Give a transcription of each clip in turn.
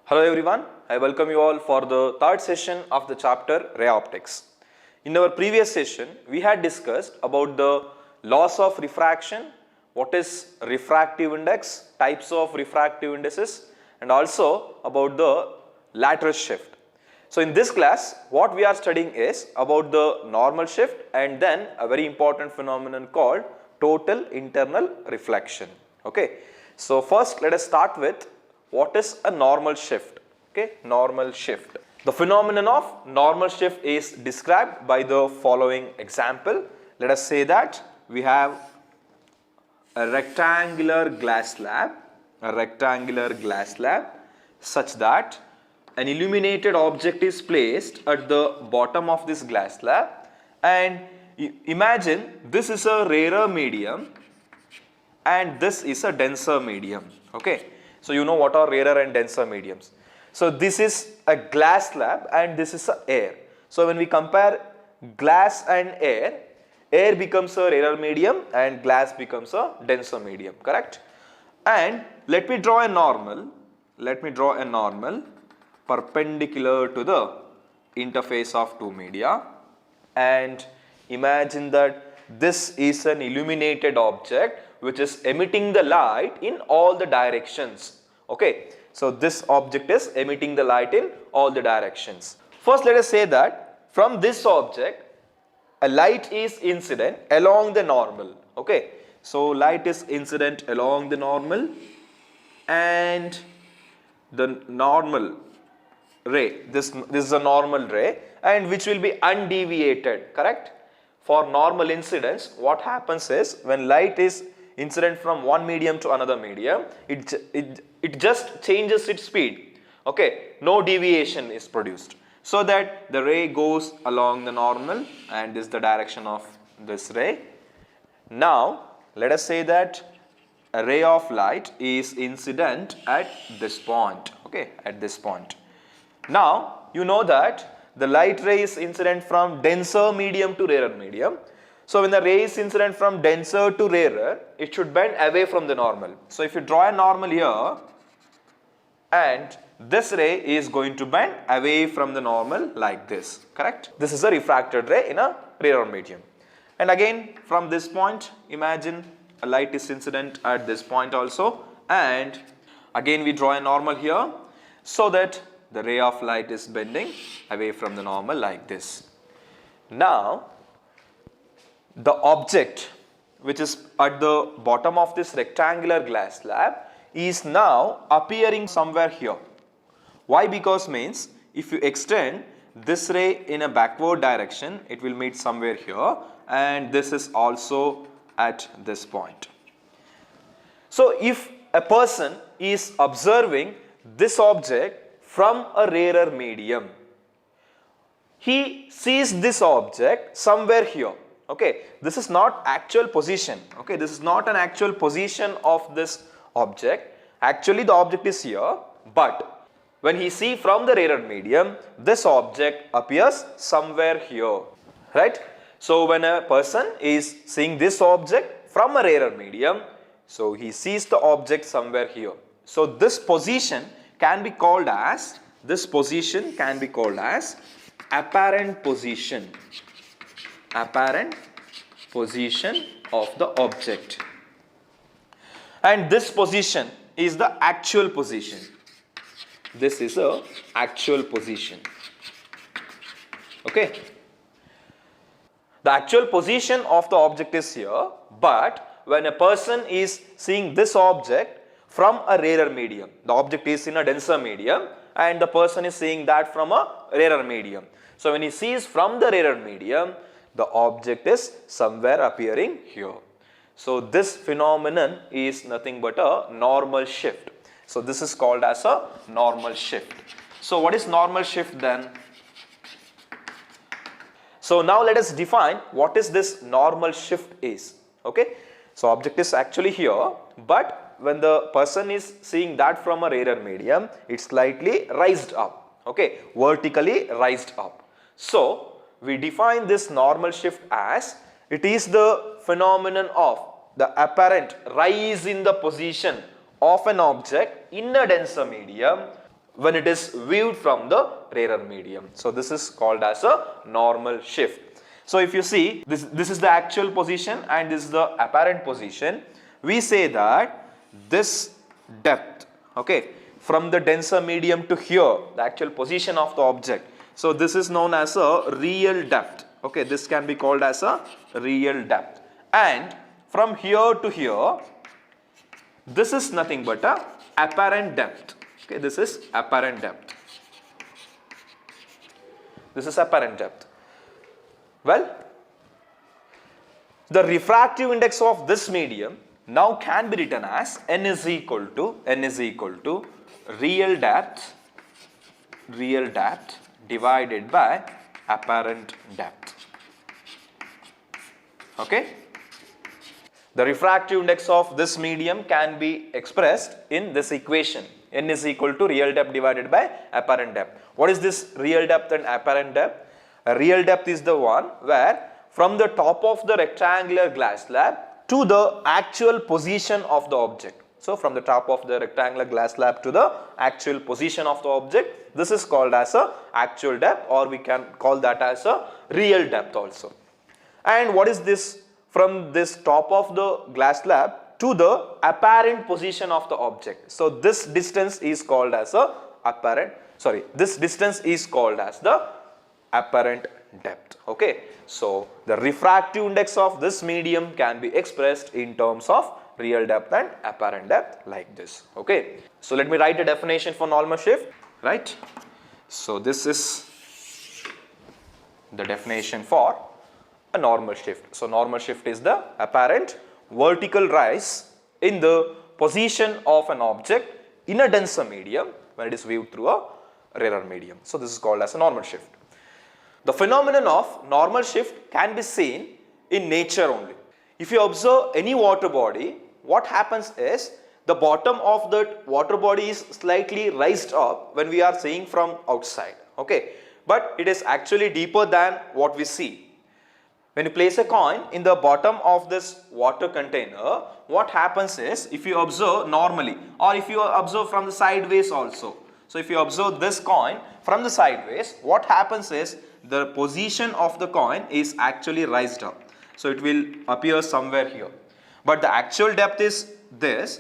Hello everyone, I welcome you all for the third session of the chapter Ray Optics. In our previous session, we had discussed about the laws of refraction, what is refractive index, types of refractive indices, and also about the lattice shift. So in this class, what we are studying is about the normal shift and then a very important phenomenon called total internal reflection. Okay. So first let us start with what is a normal shift. Okay, normal shift. The phenomenon of normal shift is described by the following example. Let us say that we have a rectangular glass slab, such that an illuminated object is placed at the bottom of this glass slab, and imagine this is a rarer medium and this is a denser medium. Okay, so you know what are rarer and denser mediums. So this is a glass slab and this is a air. So when we compare glass and air, air becomes a rarer medium and glass becomes a denser medium, correct? And let me draw a normal perpendicular to the interface of two media, and imagine that this is an illuminated object which is emitting the light in all the directions. Okay, so this object is emitting the light in all the directions. First let us say that from this object a light is incident along the normal. Okay, so light is incident along the normal, and the normal ray, this is a normal ray, and which will be undeviated, correct? For normal incidence, what happens is when light is incident from one medium to another medium, it just changes its speed. Okay, no deviation is produced, so that the ray goes along the normal, and this is the direction of this ray. Now let us say that a ray of light is incident at this point. Okay, at this point. Now you know that the light ray is incident from denser medium to rarer medium. So when the ray is incident from denser to rarer, it should bend away from the normal. So if you draw a normal here, and this ray is going to bend away from the normal like this, correct? This is a refracted ray in a rarer medium. And again from this point, imagine a light is incident at this point also, and again we draw a normal here, so that the ray of light is bending away from the normal like this. Now the object which is at the bottom of this rectangular glass slab is now appearing somewhere here. Why? Because means if you extend this ray in a backward direction, it will meet somewhere here, and this is also at this point. So if a person is observing this object from a rarer medium, he sees this object somewhere here. Okay, this is not actual position. Okay, this is not an actual position of this object. Actually the object is here, but when he see from the rarer medium, this object appears somewhere here, right? So when a person is seeing this object from a rarer medium, so he sees the object somewhere here. So this position can be called as, apparent position of the object, and this position is the actual position. This is a actual position. Okay, the actual position of the object is here, but when a person is seeing this object from a rarer medium, the object is in a denser medium and the person is seeing that from a rarer medium. So when he sees from the rarer medium, the object is somewhere appearing here. So this phenomenon is nothing but a normal shift. So this is called as a normal shift. So what is normal shift then? So now let us define what is this normal shift is. Okay, so object is actually here, but when the person is seeing that from a rarer medium, it's slightly raised up. Okay, vertically raised up. So we define this normal shift as it is the phenomenon of the apparent rise in the position of an object in a denser medium when it is viewed from the rarer medium. So this is called as a normal shift. So if you see, this is the actual position and this is the apparent position. We say that this depth, okay, from the denser medium to here, the actual position of the object. So this is known as a real depth. Okay, this can be called as a real depth. And from here to here, this is nothing but a apparent depth. Okay, this is apparent depth. This is apparent depth. Well, the refractive index of this medium now can be written as n is equal to real depth divided by apparent depth. Okay. The refractive index of this medium can be expressed in this equation. N is equal to real depth divided by apparent depth. What is this real depth and apparent depth? A real depth is the one where from the top of the rectangular glass slab to the actual position of the object. So from the top of the rectangular glass slab to the actual position of the object, this is called as a actual depth, or we can call that as a real depth also. And what is this? From this top of the glass slab to the apparent position of the object. So this distance is called as the apparent depth. Okay. So the refractive index of this medium can be expressed in terms of real depth and apparent depth like this. Okay. So let me write a definition for normal shift, right? So this is the definition for a normal shift. So normal shift is the apparent vertical rise in the position of an object in a denser medium when it is viewed through a rarer medium. So this is called as a normal shift. The phenomenon of normal shift can be seen in nature only. If you observe any water body, what happens is the bottom of that water body is slightly raised up when we are seeing from outside. Okay, but it is actually deeper than what we see. When you place a coin in the bottom of this water container, what happens is, if you observe normally, or if you observe from the sideways also. So if you observe this coin from the sideways, what happens is the position of the coin is actually raised up. So it will appear somewhere here. But the actual depth is this,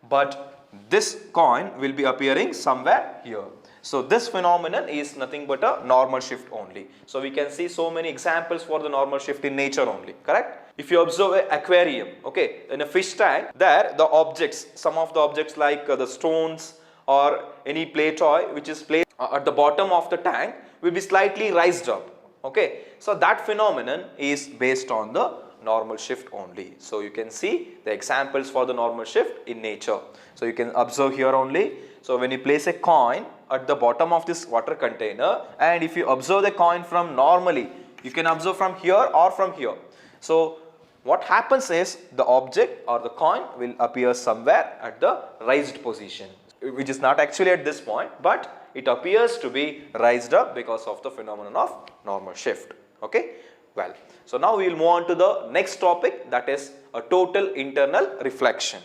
but this coin will be appearing somewhere here. So this phenomenon is nothing but a normal shift only. So we can see so many examples for the normal shift in nature only, correct? If you observe an aquarium, okay, in a fish tank, there the objects, some of the objects like the stones or any play toy which is placed at the bottom of the tank will be slightly raised up, okay. So that phenomenon is based on the normal shift only. So you can see the examples for the normal shift in nature. So you can observe here only. So when you place a coin at the bottom of this water container, and if you observe the coin from normally, you can observe from here or from here. So what happens is the object or the coin will appear somewhere at the raised position, which is not actually at this point, but it appears to be raised up because of the phenomenon of normal shift. Okay. Well, so now we will move on to the next topic, that is a total internal reflection.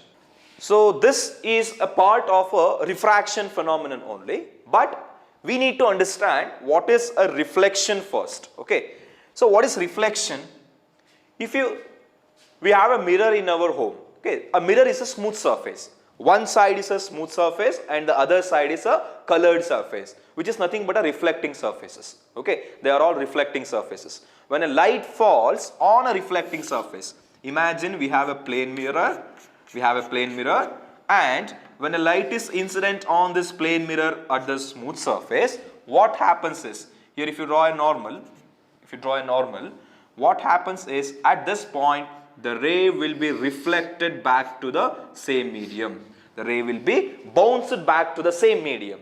So this is a part of a refraction phenomenon only, but we need to understand what is a reflection first. Okay. So what is reflection? We have a mirror in our home. Okay. A mirror is a smooth surface. One side is a smooth surface and the other side is a colored surface, which is nothing but a reflecting surfaces. Okay. They are all reflecting surfaces. When a light falls on a reflecting surface, imagine we have a plane mirror. And when a light is incident on this plane mirror at the smooth surface, what happens is, here if you draw a normal, what happens is at this point the ray will be reflected back to the same medium. The ray will be bounced back to the same medium.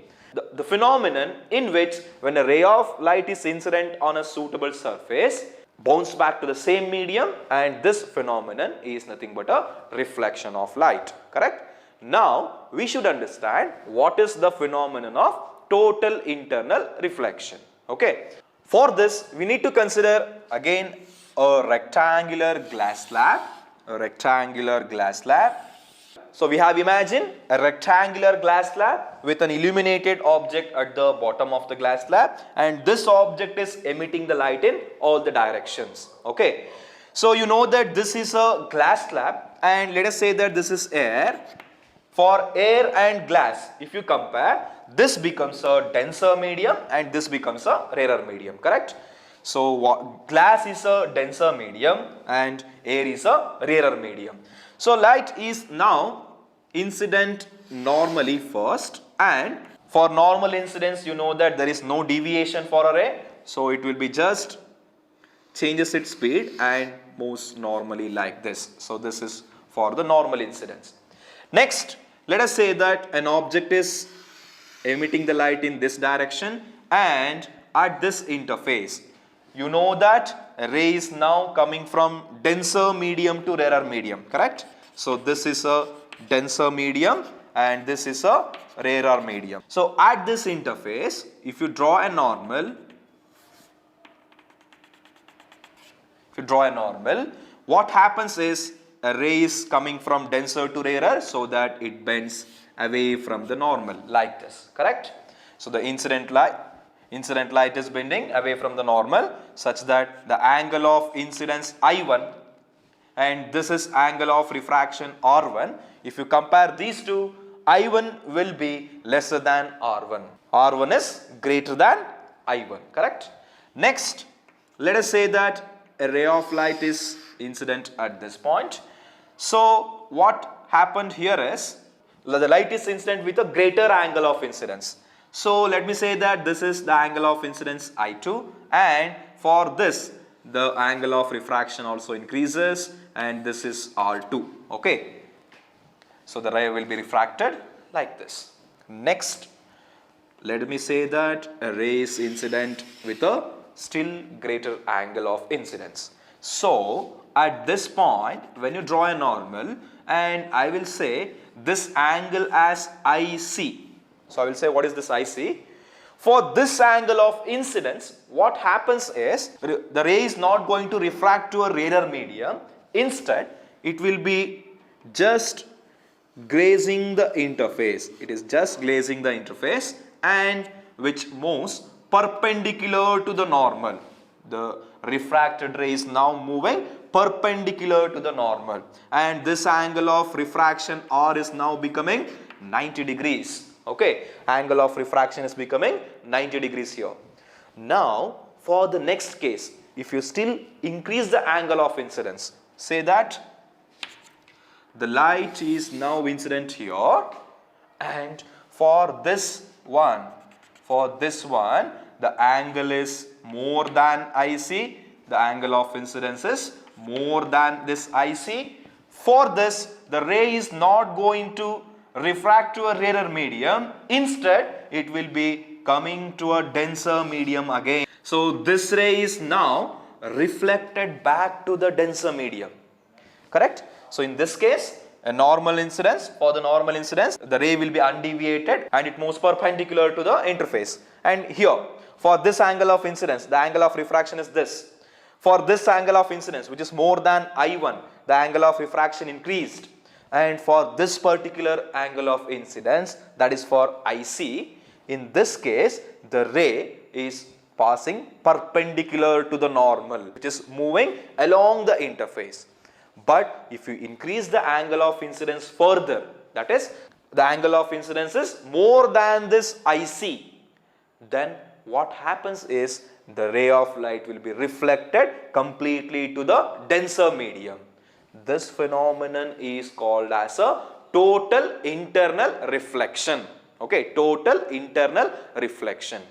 The phenomenon in which when a ray of light is incident on a suitable surface, bounce back to the same medium, and this phenomenon is nothing but a reflection of light, correct? Now we should understand what is the phenomenon of total internal reflection. Okay. For this we need to consider again a rectangular glass slab. So we have imagined a rectangular glass slab with an illuminated object at the bottom of the glass slab, and this object is emitting the light in all the directions. Okay. So you know that this is a glass slab, and let us say that this is air. For air and glass, if you compare, this becomes a denser medium and this becomes a rarer medium, correct? So glass is a denser medium and air is a rarer medium. So light is now incident normally first, and for normal incidence you know that there is no deviation for a ray, so it will be just changes its speed and moves normally like this. So this is for the normal incidence. Next, let us say that an object is emitting the light in this direction, and at this interface you know that a ray is now coming from denser medium to rarer medium, correct? So this is a denser medium and this is a rarer medium. So at this interface, if you draw a normal, what happens is a ray is coming from denser to rarer, so that it bends away from the normal like this, correct? So the incident light is bending away from the normal such that the angle of incidence I1 and this is angle of refraction R1. If you compare these two, I1 will be lesser than R1. R1 is greater than I1, correct? Next, let us say that a ray of light is incident at this point. So what happened here is the light is incident with a greater angle of incidence. So let me say that this is the angle of incidence I2, and for this the angle of refraction also increases, and this is R2. Okay. So the ray will be refracted like this. Next, let me say that a ray is incident with a still greater angle of incidence. So at this point, when you draw a normal, and I will say this angle as IC. So I will say, what is this IC? For this angle of incidence, what happens is the ray is not going to refract to a rarer medium. Instead, it will be just grazing the interface. It is just grazing the interface, and which moves perpendicular to the normal. The refracted ray is now moving perpendicular to the normal, and this angle of refraction R is now becoming 90 degrees. Okay, angle of refraction is becoming 90 degrees here. Now for the next case, if you still increase the angle of incidence, say that the light is now incident here, and for this one the angle is more than IC, the angle of incidence is more than this IC. For this, the ray is not going to refract to a rarer medium. Instead, it will be coming to a denser medium again. So this ray is now reflected back to the denser medium, correct? So in this case, a normal incidence, for the normal incidence, the ray will be undeviated and it moves perpendicular to the interface. And here, for this angle of incidence, the angle of refraction is this. For this angle of incidence, which is more than I1, the angle of refraction increased. And for this particular angle of incidence, that is for IC, in this case, the ray is passing perpendicular to the normal, which is moving along the interface. But if you increase the angle of incidence further, that is, the angle of incidence is more than this IC, then what happens is the ray of light will be reflected completely to the denser medium. This phenomenon is called as a total internal reflection. Okay, total internal reflection.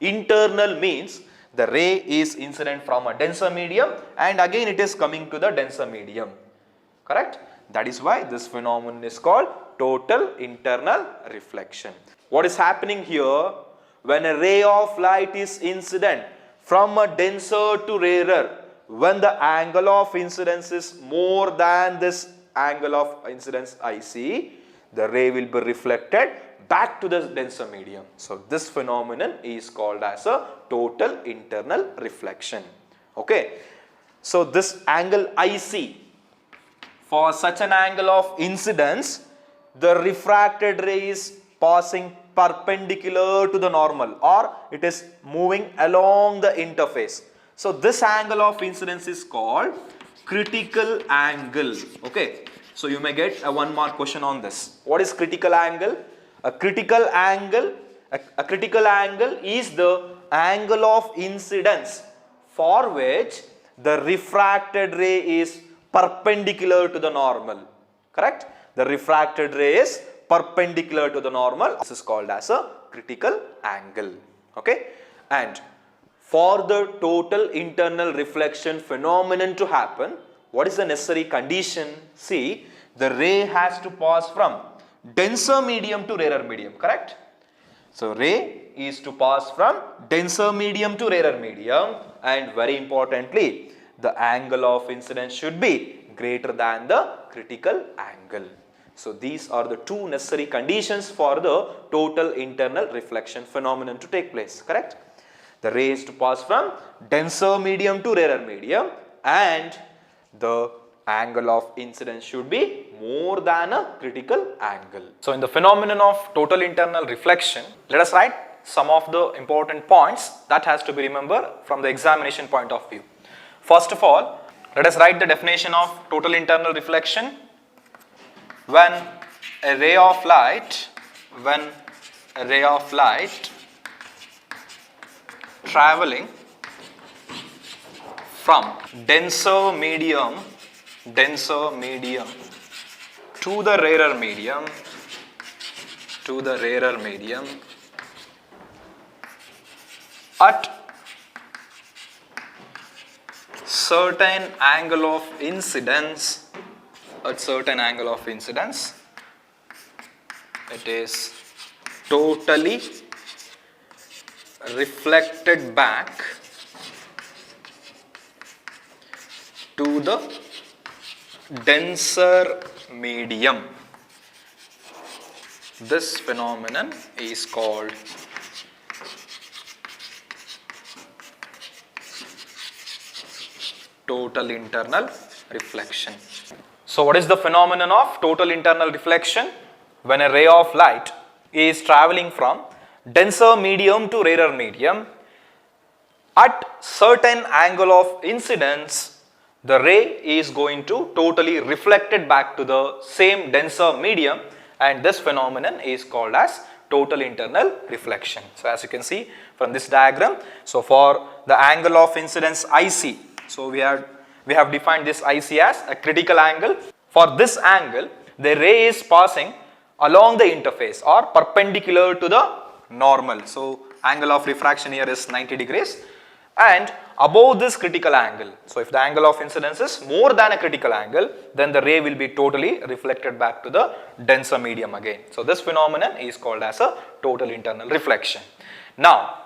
Internal means the ray is incident from a denser medium and again it is coming to the denser medium. Correct? That is why this phenomenon is called total internal reflection. What is happening here? When a ray of light is incident from a denser to rarer, when the angle of incidence is more than this angle of incidence IC, the ray will be reflected back to the denser medium. So this phenomenon is called as a total internal reflection. Okay. So this angle IC, for such an angle of incidence, the refracted ray is passing perpendicular to the normal, or it is moving along the interface. So this angle of incidence is called critical angle. Okay, so you may get a 1 mark question on this. What is critical angle? A critical angle is the angle of incidence for which the refracted ray is perpendicular to the normal. Correct? The refracted ray is perpendicular to the normal. This is called as a critical angle. Okay? And for the total internal reflection phenomenon to happen, what is the necessary condition? See, the ray has to pass from denser medium to rarer medium. Correct? So ray is to pass from denser medium to rarer medium, and very importantly, the angle of incidence should be greater than the critical angle. So these are the two necessary conditions for the total internal reflection phenomenon to take place. Correct? The ray is to pass from denser medium to rarer medium, and the angle of incidence should be more than a critical angle. So in the phenomenon of total internal reflection, let us write some of the important points that has to be remembered from the examination point of view. First of all, let us write the definition of total internal reflection. When a ray of light traveling from denser medium to the rarer medium at certain angle of incidence, it is totally reflected back to the denser medium. This phenomenon is called total internal reflection. So what is the phenomenon of total internal reflection? When a ray of light is traveling from denser medium to rarer medium, at certain angle of incidence, the ray is going to totally reflected back to the same denser medium, and this phenomenon is called as total internal reflection. So as you can see from this diagram, so for the angle of incidence IC, so we have defined this IC as a critical angle. For this angle, the ray is passing along the interface or perpendicular to the normal. So angle of refraction here is 90 degrees and above this critical angle. So if the angle of incidence is more than a critical angle, then the ray will be totally reflected back to the denser medium again. So this phenomenon is called as a total internal reflection. Now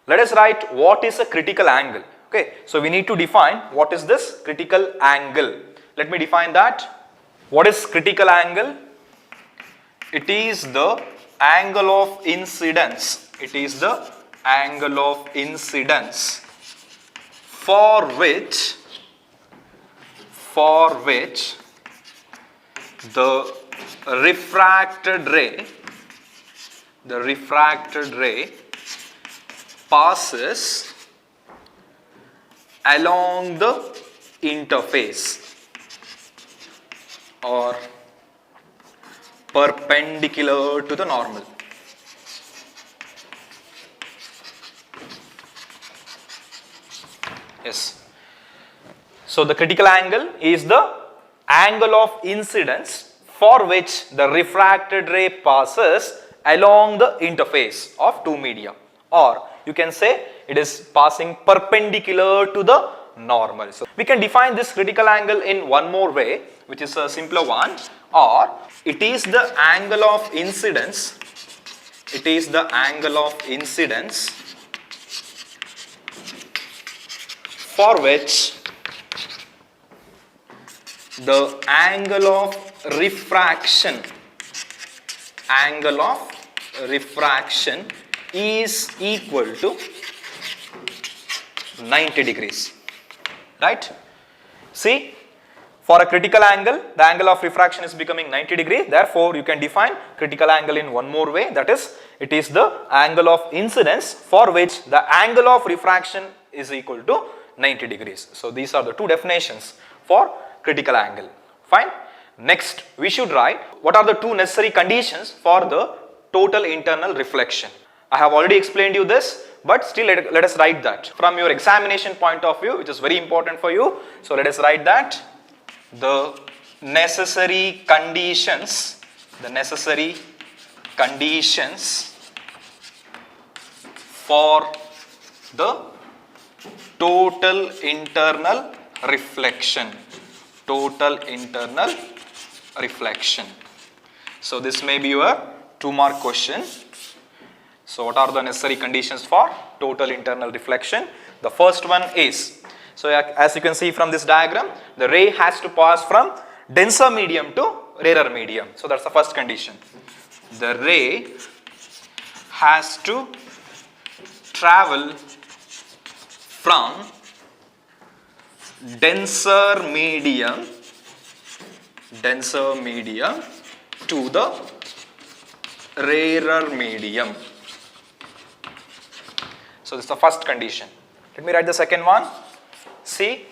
let us write what is a critical angle. Okay, so we need to define what is this critical angle. Let me define that. What is critical angle? It is the angle of incidence. It is the angle of incidence for which the refracted ray passes along the interface or perpendicular to the normal. Yes. So the critical angle is the angle of incidence for which the refracted ray passes along the interface of two media, or you can say it is passing perpendicular to the normal. So we can define this critical angle in one more way, which is a simpler one, or it is the angle of incidence. It is the angle of incidence for which the angle of refraction is equal to 90 degrees. Right? See, For a critical angle, the angle of refraction is becoming 90 degree. Therefore, you can define critical angle in one more way. That is, it is the angle of incidence for which the angle of refraction is equal to 90 degrees. So, these are the two definitions for critical angle. Fine. Next, we should write what are the two necessary conditions for the total internal reflection. I have already explained you this, but still let us write that from your examination point of view, which is very important for you. So, let us write that the necessary conditions for the total internal reflection. So, this may be your 2-mark question. So, what are the necessary conditions for total internal reflection? The first one is, so as you can see from this diagram, the ray has to pass from denser medium to rarer medium. So, that is the first condition. The ray has to travel from denser medium to the rarer medium. So, this is the first condition. Let me write the second one. See,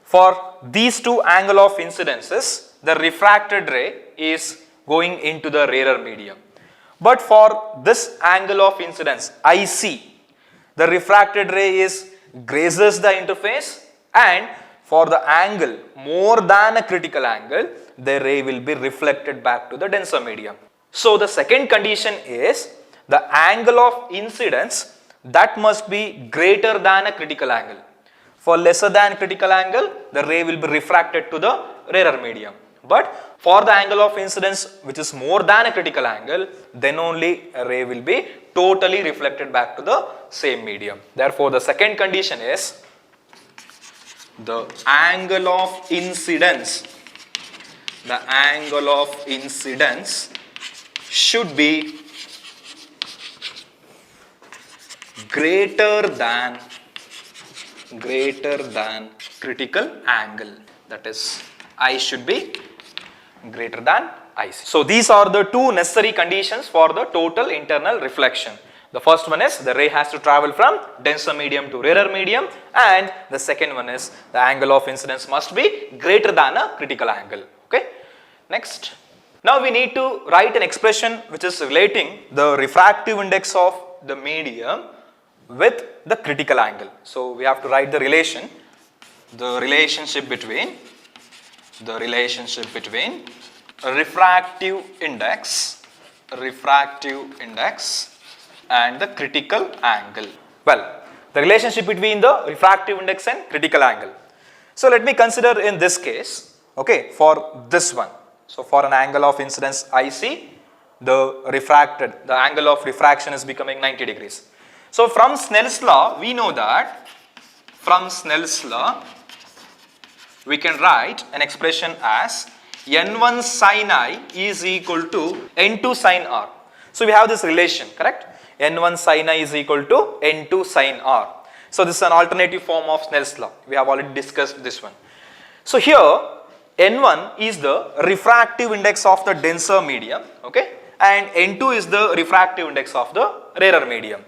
for these two angle of incidences, the refracted ray is going into the rarer medium. But for this angle of incidence IC, the refracted ray grazes the interface, and for the angle more than a critical angle, the ray will be reflected back to the denser medium. So, the second condition is the angle of incidence that must be greater than a critical angle. For lesser than critical angle, the ray will be refracted to the rarer medium. But for the angle of incidence which is more than a critical angle, then only a ray will be totally reflected back to the same medium. Therefore, the second condition is the angle of incidence should be greater than critical angle. That is, I should be greater than IC. So, these are the two necessary conditions for the total internal reflection. The first one is the ray has to travel from denser medium to rarer medium, and the second one is the angle of incidence must be greater than a critical angle. Okay. Next, now we need to write an expression which is relating the refractive index of the medium with the critical angle. So, we have to write the relationship between refractive index and the critical angle. Well, the relationship between the refractive index and critical angle. So, let me consider in this case, okay, for this one. So, for an angle of incidence IC, the angle of refraction is becoming 90 degrees. So, from Snell's law, we know that we can write an expression as N1 sin I is equal to N2 sin R. So, we have this relation, correct? N1 sin I is equal to N2 sin R. So, this is an alternative form of Snell's law. We have already discussed this one. So, here N1 is the refractive index of the denser medium, okay, and N2 is the refractive index of the rarer medium.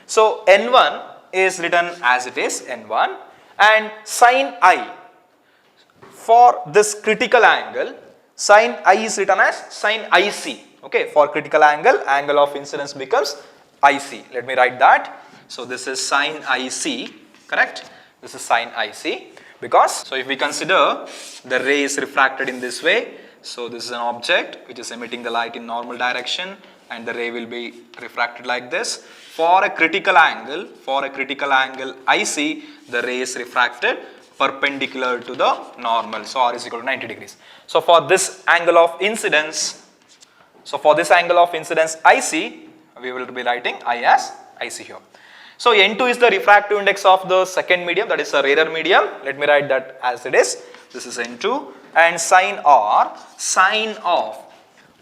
So, N1 is written as it is N1, and sin I for this critical angle, sin I is written as sin IC. Okay, for critical angle of incidence becomes IC. Let me write that. So, this is sin IC, correct? This is sin IC, because, so if we consider the ray is refracted in this way, so this is an object which is emitting the light in normal direction, and the ray will be refracted like this. For a critical angle IC, the ray is refracted perpendicular to the normal. So, R is equal to 90 degrees. So, for this angle of incidence, IC, we will be writing I as IC here. So, N2 is the refractive index of the second medium, that is a rarer medium. Let me write that as it is. This is N2, and sin of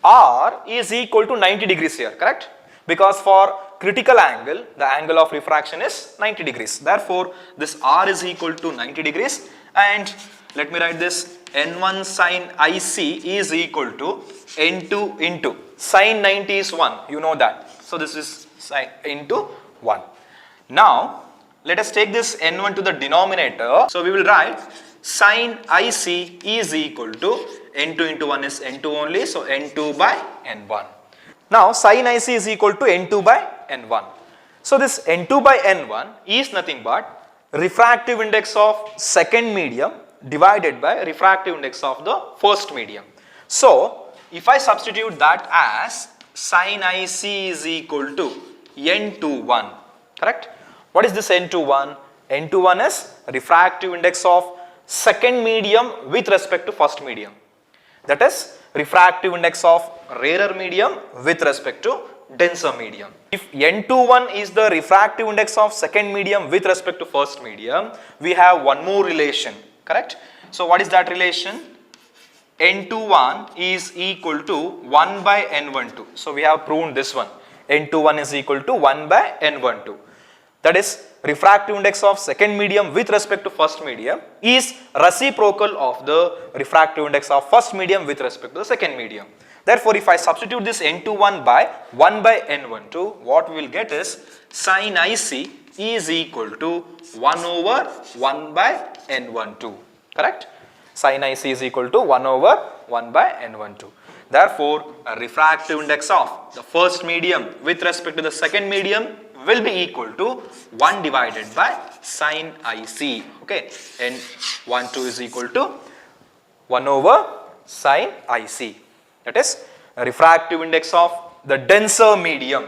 R is equal to 90 degrees here, correct? Because for critical angle, the angle of refraction is 90 degrees. Therefore, this R is equal to 90 degrees, and let me write this N1 sin IC is equal to N2 into sin 90 is 1. You know that. So this is sin into 1. Now let us take this N1 to the denominator. So we will write sin IC is equal to N2 into 1 is N2 only. So N2 by N1. Now sin IC is equal to N2 by N1. So this N2 by N1 is nothing but refractive index of second medium divided by refractive index of the first medium. So if I substitute that as sin IC is equal to N21, correct? What is this N21? N21 is refractive index of second medium with respect to first medium. That is refractive index of rarer medium with respect to denser medium. If N21 is the refractive index of second medium with respect to first medium, we have one more relation, correct? So what is that relation? N21 is equal to 1 by N12. So we have proven this one. N21 is equal to 1 by N12. That is refractive index of second medium with respect to first medium is reciprocal of the refractive index of first medium with respect to the second medium. Therefore, if I substitute this N21 by 1 by N12, what we will get is sin IC is equal to 1 over 1 by N12. Correct? Sin IC is equal to 1 over 1 by N12. Therefore, a refractive index of the first medium with respect to the second medium will be equal to 1 divided by sin IC. Okay, N12 is equal to 1 over sin IC. That is a refractive index of the denser medium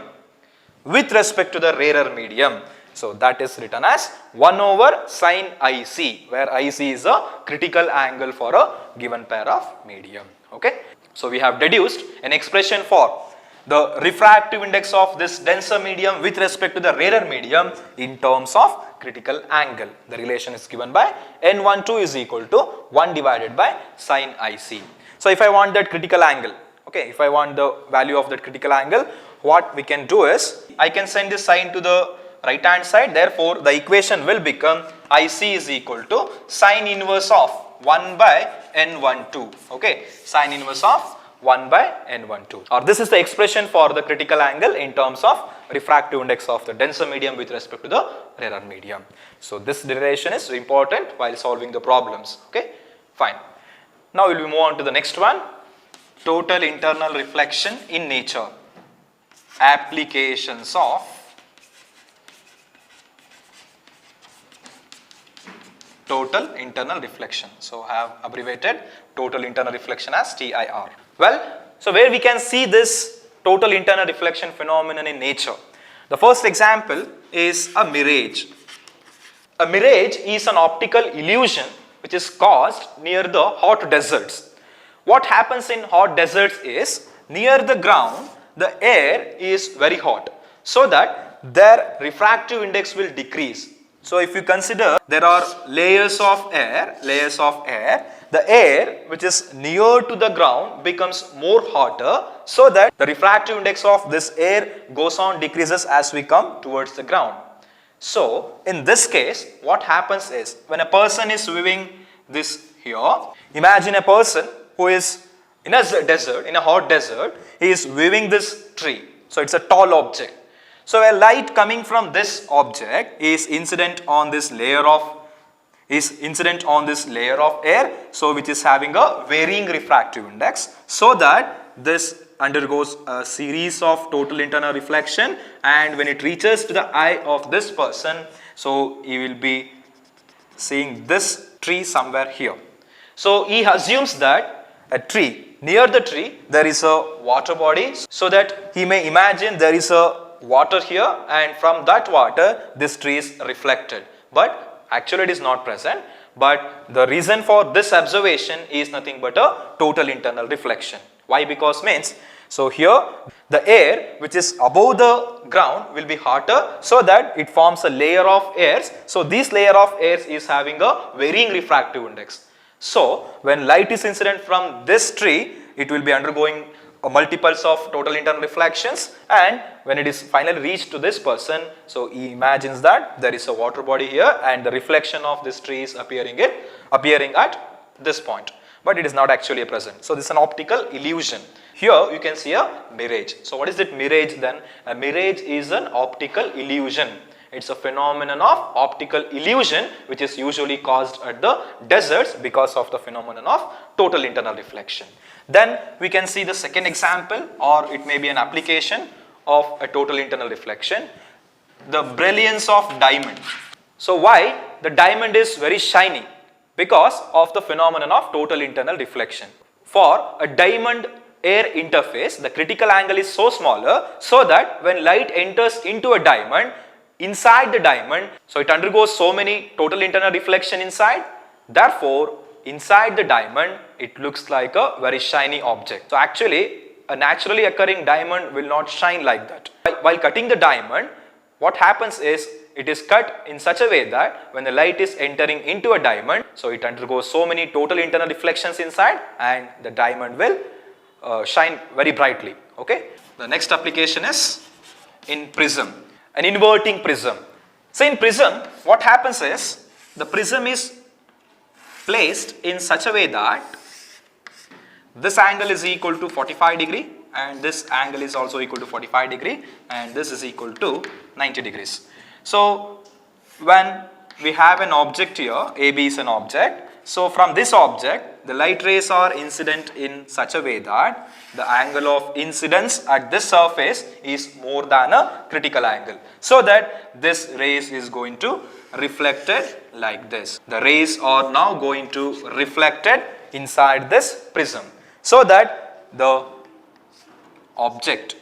with respect to the rarer medium. So that is written as 1 over sin IC, where IC is a critical angle for a given pair of medium. Okay. So we have deduced an expression for the refractive index of this denser medium with respect to the rarer medium in terms of critical angle. The relation is given by N12 is equal to 1 divided by sin IC. So if I want that critical angle, okay, if I want the value of that critical angle, what we can do is, I can send this sign to the right hand side. Therefore, the equation will become IC is equal to sin inverse of 1 by N12. Okay, sin inverse of 1 by N12. Or this is the expression for the critical angle in terms of refractive index of the denser medium with respect to the rarer medium. So this derivation is important while solving the problems. Okay, fine. Now we will move on to the next one. Total internal reflection in nature. Applications of total internal reflection. So I have abbreviated total internal reflection as TIR. Well, so where we can see this total internal reflection phenomenon in nature. The first example is a mirage. A mirage is an optical illusion which is caused near the hot deserts. What happens in hot deserts is, near the ground the air is very hot, so that their refractive index will decrease. So if you consider there are layers of air, the air which is near to the ground becomes more hotter, so that the refractive index of this air goes on decreases as we come towards the ground. So in this case, what happens is, when a person is viewing this here, imagine a person who is in a desert, in a hot desert, he is viewing this tree. So it's a tall object. So a light coming from this object is incident on this layer of air, so which is having a varying refractive index, so that this undergoes a series of total internal reflection, and when it reaches to the eye of this person, so he will be seeing this tree somewhere here. So he assumes that near the tree there is a water body, so that he may imagine there is a water here, and from that water this tree is reflected. But actually it is not present. But the reason for this observation is nothing but a total internal reflection. Why? Because means, so here the air which is above the ground will be hotter, so that it forms a layer of airs. So this layer of airs is having a varying refractive index. So when light is incident from this tree, it will be undergoing multiples of total internal reflections, and when it is finally reached to this person, so he imagines that there is a water body here, and the reflection of this tree is appearing at this point. but it is not actually present. So this is an optical illusion. Here you can see a mirage. So what is it mirage then? A mirage is an optical illusion. It's a phenomenon of optical illusion which is usually caused at the deserts because of the phenomenon of total internal reflection. Then we can see the second example, or it may be an application of a total internal reflection. The brilliance of diamond. So why the diamond is very shiny? Because of the phenomenon of total internal reflection. For a diamond air interface, the critical angle is so smaller so that when light enters into a diamond, inside the diamond, so it undergoes so many total internal reflection inside, therefore inside the diamond it looks like a very shiny object. So actually a naturally occurring diamond will not shine like that. While cutting the diamond, what happens is it is cut in such a way that when the light is entering into a diamond, so it undergoes so many total internal reflections inside and the diamond will shine very brightly. Okay. The next application is in prism, an inverting prism. So in prism, what happens is the prism is placed in such a way that this angle is equal to 45 degree and this angle is also equal to 45 degree and this is equal to 90 degrees. So when we have an object here, AB is an object. So from this object, the light rays are incident in such a way that the angle of incidence at this surface is more than a critical angle. So that this rays is going to reflected like this. The rays are now going to reflected inside this prism. So that the object,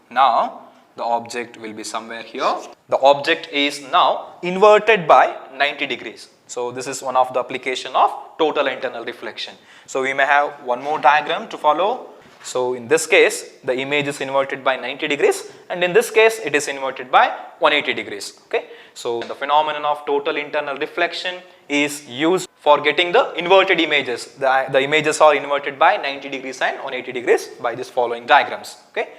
now the object will be somewhere here. The object is now inverted by 90 degrees. So this is one of the application of total internal reflection. So we may have one more diagram to follow. So in this case the image is inverted by 90 degrees and in this case it is inverted by 180 degrees. Okay. So the phenomenon of total internal reflection is used for getting the inverted images. The images are inverted by 90 degrees and 180 degrees by this following diagrams. Okay.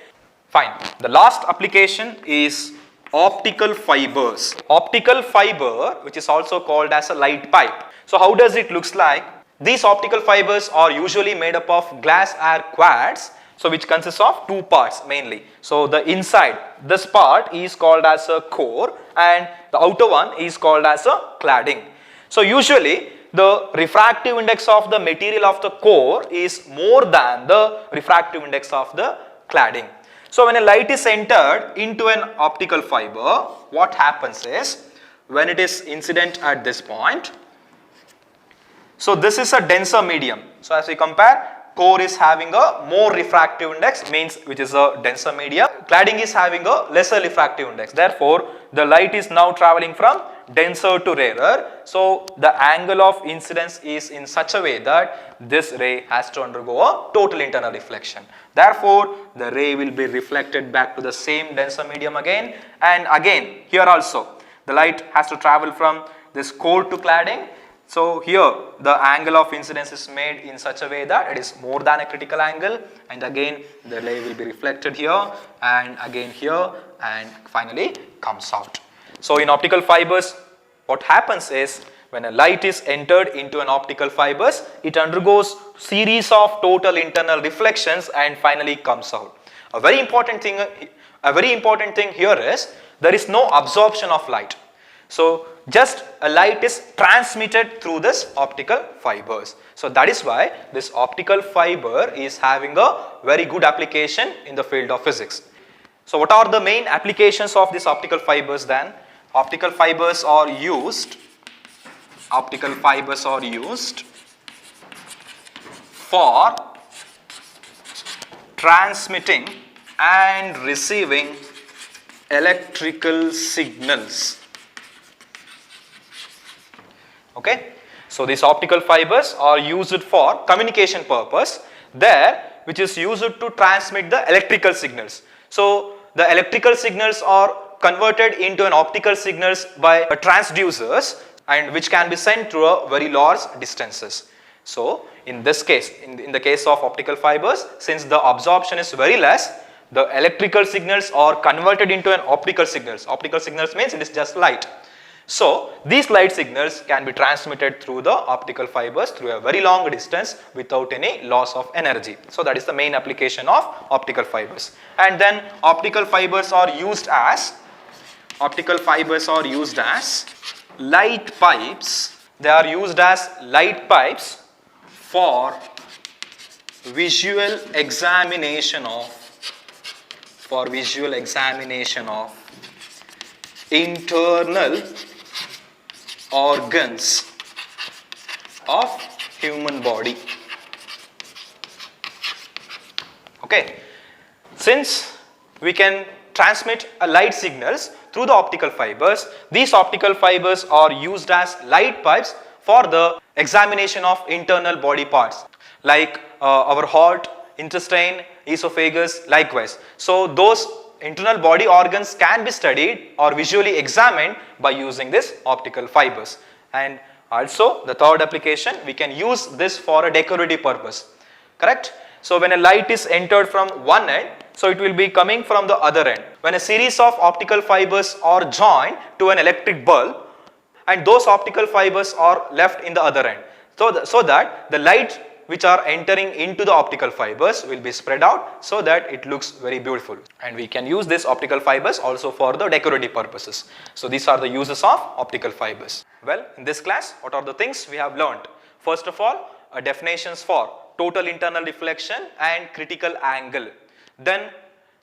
Fine. The last application is optical fibers. Optical fiber, which is also called as a light pipe. So how does it looks like? These optical fibers are usually made up of glass air quads, so which consists of two parts mainly. So the inside, this part is called as a core and the outer one is called as a cladding. So usually the refractive index of the material of the core is more than the refractive index of the cladding. So when a light is entered into an optical fiber, what happens is when it is incident at this point, so this is a denser medium. So as we compare, core is having a more refractive index, means which is a denser medium. Cladding is having a lesser refractive index. Therefore, the light is now traveling from denser to rarer. So the angle of incidence is in such a way that this ray has to undergo a total internal reflection. Therefore, the ray will be reflected back to the same denser medium again and again. Here also, the light has to travel from this core to cladding. So here the angle of incidence is made in such a way that it is more than a critical angle and again the ray will be reflected here and again here and finally comes out. So in optical fibers, what happens is when a light is entered into an optical fibers, it undergoes series of total internal reflections and finally comes out. A very important thing here is there is no absorption of light. So just a light is transmitted through this optical fibers. So that is why this optical fiber is having a very good application in the field of physics. So what are the main applications of these optical fibers then? Optical fibers are used for transmitting and receiving electrical signals. Okay. So these optical fibers are used for communication purpose there, which is used to transmit the electrical signals. So the electrical signals are converted into an optical signals by transducers and which can be sent through a very large distances. So in this case, in the case of optical fibers, since the absorption is very less, the electrical signals are converted into an optical signals. Optical signals means it is just light. So these light signals can be transmitted through the optical fibers through a very long distance without any loss of energy. So that is the main application of optical fibers. And then optical fibers are used as light pipes. They are used as light pipes for visual examination of internal organs of human body. Okay, since we can transmit light signals through the optical fibers, these optical fibers are used as light pipes for the examination of internal body parts like our heart, intestine, esophagus, likewise. So those internal body organs can be studied or visually examined by using this optical fibers. And also the third application, we can use this for a decorative purpose, correct? So when a light is entered from one end, so it will be coming from the other end. When a series of optical fibers are joined to an electric bulb and those optical fibers are left in the other end, so that the light which are entering into the optical fibers will be spread out so that it looks very beautiful. And we can use this optical fibers also for the decorative purposes. So these are the uses of optical fibers. Well, in this class, what are the things we have learned? First of all, definitions for total internal reflection and critical angle. Then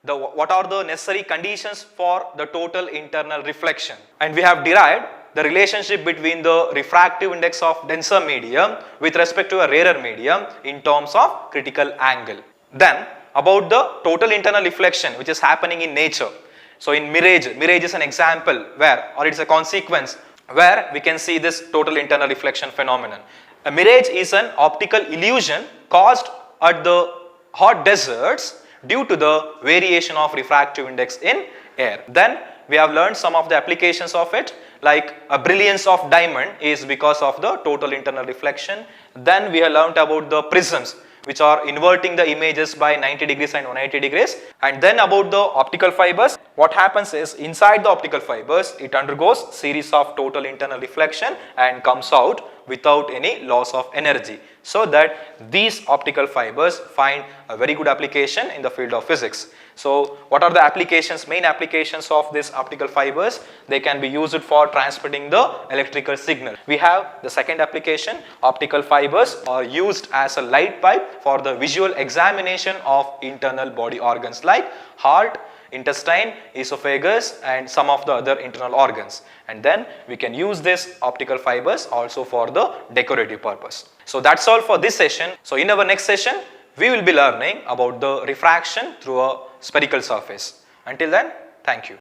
what are the necessary conditions for the total internal reflection. And we have derived the relationship between the refractive index of denser medium with respect to a rarer medium in terms of critical angle. Then about the total internal reflection which is happening in nature. So in Mirage is an example where, or it's a consequence where we can see this total internal reflection phenomenon. A mirage is an optical illusion caused at the hot deserts due to the variation of refractive index in air. Then we have learned some of the applications of it, like a brilliance of diamond is because of the total internal reflection. Then we have learned about the prisms which are inverting the images by 90 degrees and 180 degrees. And then about the optical fibers, what happens is inside the optical fibers it undergoes series of total internal reflection and comes out without any loss of energy, so that these optical fibers find a very good application in the field of physics. So what are the applications, main applications of these optical fibers? They can be used for transmitting the electrical signal. We have the second application, optical fibers are used as a light pipe for the visual examination of internal body organs like heart, intestine, esophagus and some of the other internal organs. And then we can use this optical fibers also for the decorative purpose. So that's all for this session. So in our next session, we will be learning about the refraction through a spherical surface. Until then, thank you.